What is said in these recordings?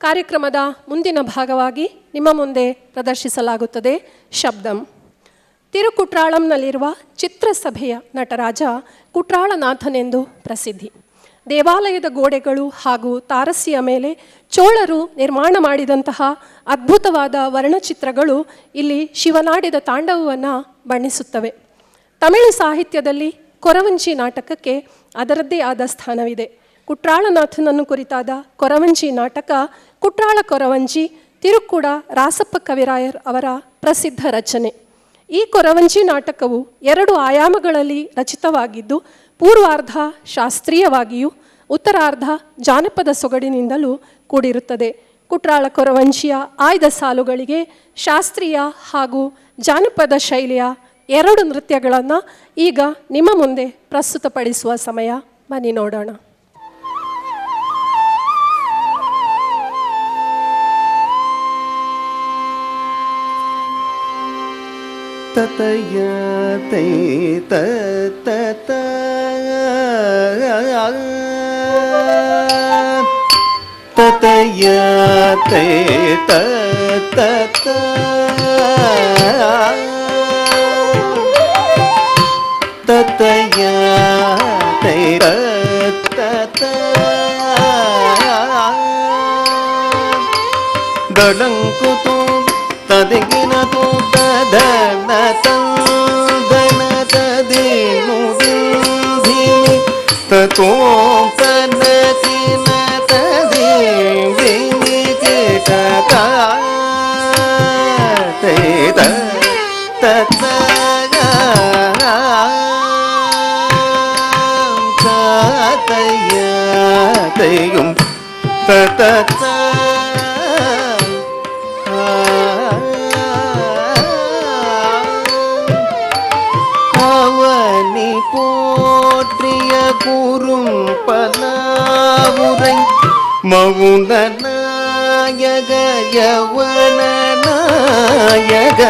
ಕಾರ್ಯಕ್ರಮದ ಮುಂದಿನ ಭಾಗವಾಗಿ ನಿಮ್ಮ ಮುಂದೆ ಪ್ರದರ್ಶಿಸಲಾಗುತ್ತದೆ ಶಬ್ದಂ. ತಿರುಕುಟ್ರಾಳಂನಲ್ಲಿರುವ ಚಿತ್ರಸಭೆಯ ನಟರಾಜ ಕುಟ್ರಾಳನಾಥನೆಂದು ಪ್ರಸಿದ್ಧಿ. ದೇವಾಲಯದ ಗೋಡೆಗಳು ಹಾಗೂ ತಾರಸಿಯ ಮೇಲೆ ಚೋಳರು ನಿರ್ಮಾಣ ಮಾಡಿದಂತಹ ಅದ್ಭುತವಾದ ವರ್ಣಚಿತ್ರಗಳು ಇಲ್ಲಿ ಶಿವನಾಡಿದ ತಾಂಡವವನ್ನು ಬಣ್ಣಿಸುತ್ತವೆ. ತಮಿಳು ಸಾಹಿತ್ಯದಲ್ಲಿ ಕೊರವಂಜಿ ನಾಟಕಕ್ಕೆ ಅದರದ್ದೇ ಆದ ಸ್ಥಾನವಿದೆ. ಕುಟ್ರಾಳನಾಥನನ್ನು ಕುರಿತಾದ ಕೊರವಂಜಿ ನಾಟಕ ಕುಟ್ರಾಳ ಕೊರವಂಜಿ ತಿರುಕ್ಕುಡ ರಾಸಪ್ಪ ಕವಿರಾಯರ್ ಅವರ ಪ್ರಸಿದ್ಧ ರಚನೆ. ಈ ಕೊರವಂಜಿ ನಾಟಕವು 2 ಆಯಾಮಗಳಲ್ಲಿ ರಚಿತವಾಗಿದ್ದು, ಪೂರ್ವಾರ್ಧ ಶಾಸ್ತ್ರೀಯವಾಗಿಯೂ ಉತ್ತರಾರ್ಧ ಜಾನಪದ ಸೊಗಡಿನಿಂದಲೂ ಕೂಡಿರುತ್ತದೆ. ಕುಟ್ರಾಳ ಕೊರವಂಜಿಯ ಆಯ್ದ ಸಾಲುಗಳಿಗೆ ಶಾಸ್ತ್ರೀಯ ಹಾಗೂ ಜಾನಪದ ಶೈಲಿಯ 2 ನೃತ್ಯಗಳನ್ನು ಈಗ ನಿಮ್ಮ ಮುಂದೆ ಪ್ರಸ್ತುತಪಡಿಸುವ ಸಮಯ. ಬನ್ನಿ ನೋಡೋಣ. ತತಯ ತೈ ತತ ತತಯ ತೈ ತತ ತತಯ ತೈ ತತ ಗಡಂಕುತು ತದಗಿನ ತು ತದನ ತಂದನ ತದಿನುದಿ ತತೋ ತನಕಿನ ತದಿವಿನಿ ಕೇಟಕ ತೈದ ತತಯ ತತಯ ತೈಯುಂ ತತತ போற்றிய கூறும் பலாவுரை மவுன நாயக யவன நாயக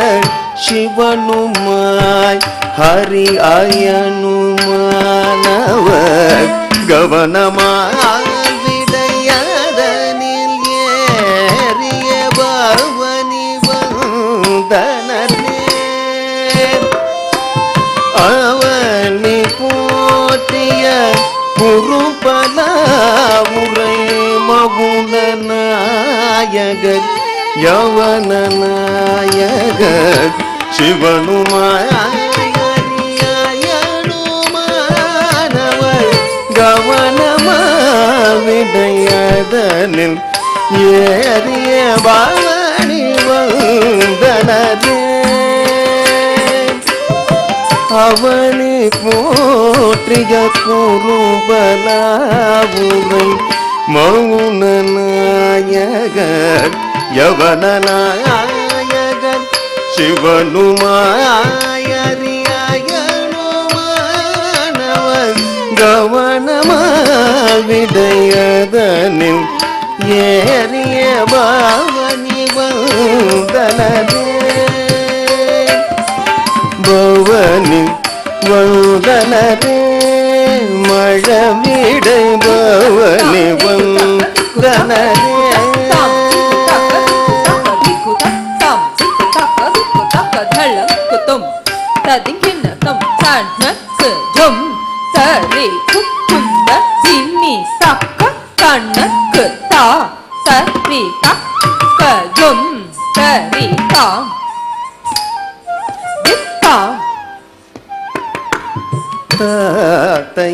சிவனுமாய் ஹரி அயனுமானவ கவனமாய் விடையதனில் ஏறிய பவனி வந்தனே அவனி போற்றிய குருபலாவுரை மகுன நாயகர் யவன நாயகர் சிவனுமாயனுமானவர் கவனமாவிடையதனில் ஏறிய பவனி வந்தனே அவனி போற்றிய குருபலாவுரை மௌன நாயகர் யவன நாயகர் சிவனுமாயனுமானவர் கவனமாவிடையதனில் ஏறிய பவனி வந்தனே பவனி வந்தனே மழவிடை பவனி வந்தனே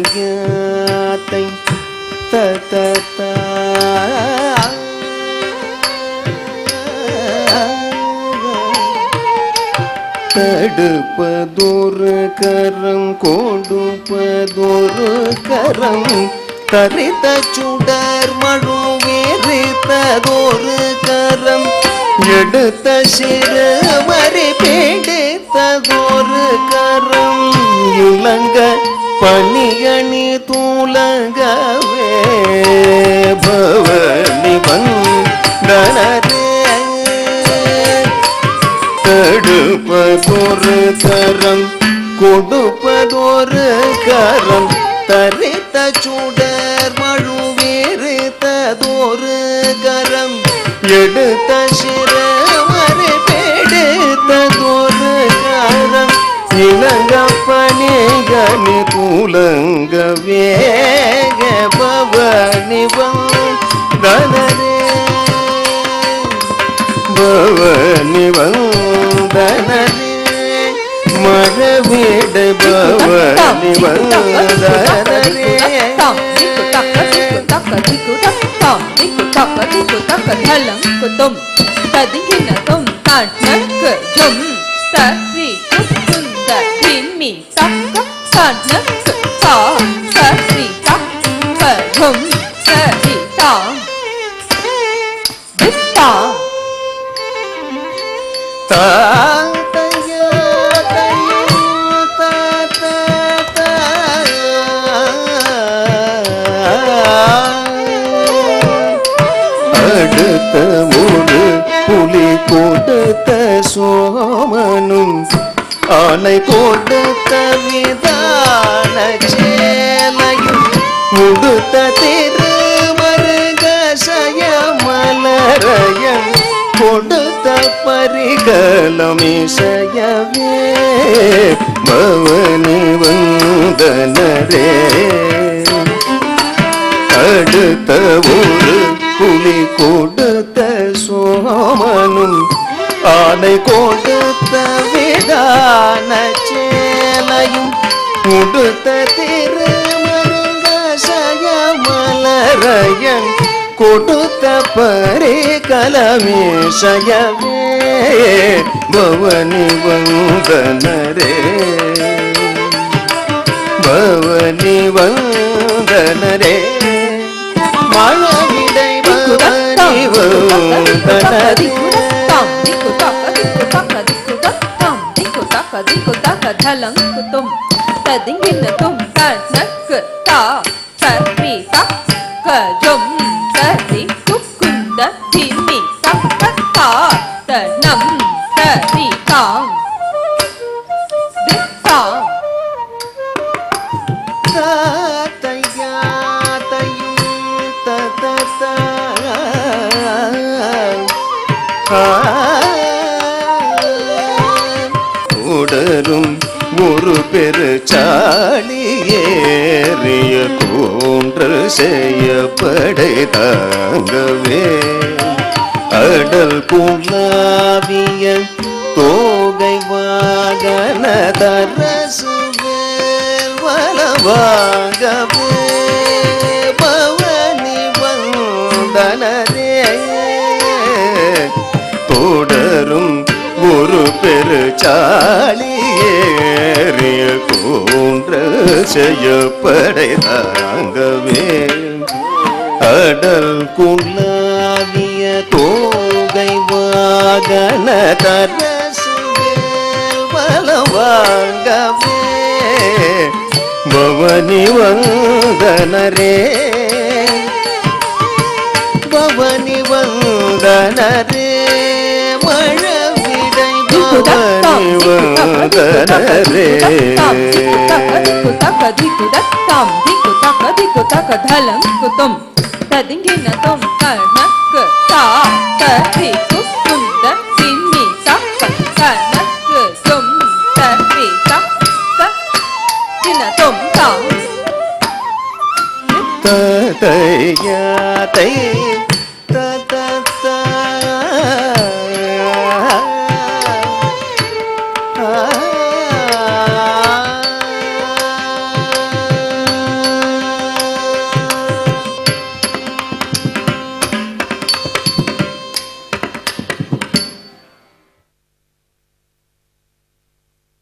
தத்தயத்தை தத்தத தடுப்பதொரு கரம் கொடுப்பதொரு கரம் தரித்த சுடர் மழுவேறித்ததொரு கரம் எடுத்த சிறுமறி பீடித்ததொரு கரம் இளங்க பணியணி தூலங்கவே பவனி வந்தனே தடுப்பதொரு கரம் கொடுப்பதொரு கரம் தரித்த சுடர் மழுவேறித்ததொரு கரம் எடுத்த சிறமறை பெடுத்ததொரு காரம் இளங்க பணிகனி கூலங்க வேக பவனி வந்தனரே பவனி வந்தனரே மழவிட பவனி வந்தனரே धलं कुतुम तदिन तुम कानक जुम सरी कुंद धिमी तक कानक ता सरी तक जुम सरी ता दिता அடுத்த ஒரு புலி கொடுத்த சோமனும் ஆனை கொடுத்த விதான சேலையும் முடுத்த திருமருகசய மலரையன் கொடுத்த பரிகலமிசையவே பவனி வந்தனரே அடுத்த ஒரு புலி கொடுத்த சோமனும் ஆனை கொடுத்த விதான சேலையும் உடுத்த திருமருகசய மலரையன் கொடுத்த பரே கலமேஷயவே பவனி வந்தனரே பவனி வந்தனரே மழவிடை பவனி வந்தனரே धलं कुतुम तदिन तुम कानक ता सरी तक जुम सरी कुंद धिमी तक ता तनम सरी तां दिता உடரும் ஒரு பெரு சாலியேறிய கூன்று செய்யப்படை தாங்கவே அடல் குலாவிய தோகை வாகன தரசு வலவாகவே பவனி வந்தனரே தொடரும் ஒரு பெரு சாலியேறிய கூன்ற செய்யப்படை தாங்கவே அடல் குலாவிய தோகை வாகன தரசு வலவாகவே பவனி வந்தனரே பவனி வந்தனரே மழவிடை பவனி வந்தனரே धलं कुतुम तदिन तुम कानक ता सरी कुंद धिमी तक कानक जुम सरी तक दिन तुम ता तया